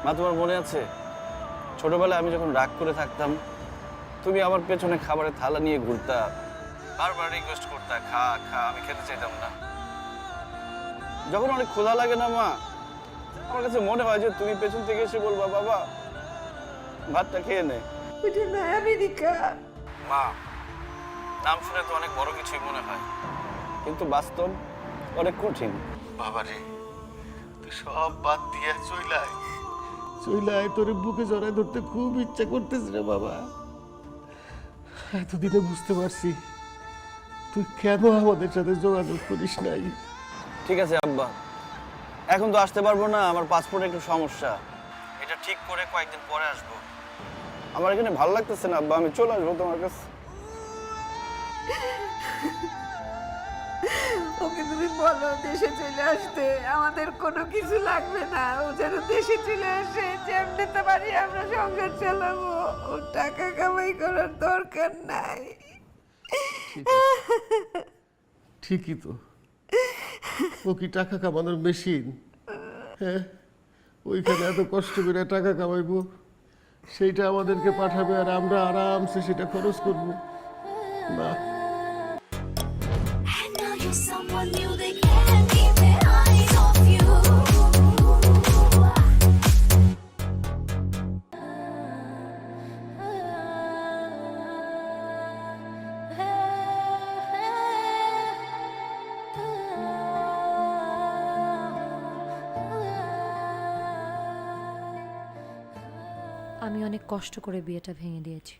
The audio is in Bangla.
মা, তোমার মনে আছে ছোটবেলায় আমি যখন রাগ করে থাকতাম, তুমি আমার পেছনে খাবারের থালা নিয়ে ঘুরতা, বারবার রিকোয়েস্ট করতা, খা খা। আমি খেতে চাইতাম না। যখন অনেক ক্ষুধা লাগে না মা, আমার কাছে মনে হয় যে তুমি পেছন থেকে এসে বলবা, বাবা ভাতটা খেয়ে নে। ওইটা না আমেরিকা। মা, নাম শুনে তো অনেক বড় কিছুই মনে হয়, কিন্তু বাস্তব অনেক কঠিন। বাবারে, তুই সব বাদ দিয়ে চইলাই তোর বুকে জড়ায় ধরতে খুব ইচ্ছা করতেছে রে বাবা। এতদিনে বুঝতে পারছি তুই কেন আমাদের সাথে যোগাযোগ করিস নাই। ঠিক আছে আব্বা, এখন তো আসতে পারবো না, আমার পাসপোর্টে একটু সমস্যা। এটা ঠিক করে কয়েকদিন পরে আসবো। আমার এখানে ভালো লাগতেছে না আব্বা, আমি চলে আসবো তোমার কাছে। ওকে তুমি বলো দেশে চলে আসতে, আমাদের কোনো কিছু লাগবে না। ও যেন দেশে চলে আসে, যেমনিতে পারি আমরা সংসার চালাবো। ও টাকা কামাই করার দরকার নাই। ঠিকই তো, ও কি টাকা কামানোর মেশিন? হ্যাঁ, ওইখানে এত কষ্ট করে টাকা কামাইবো, সেইটা আমাদেরকে পাঠাবে আর আমরা আরামসে সেটা খরচ করবো না। And now you're someone new, they can't keep their eyes off you. আমি অনেক কষ্ট করে বিয়েটা ভেঙে দিয়েছি।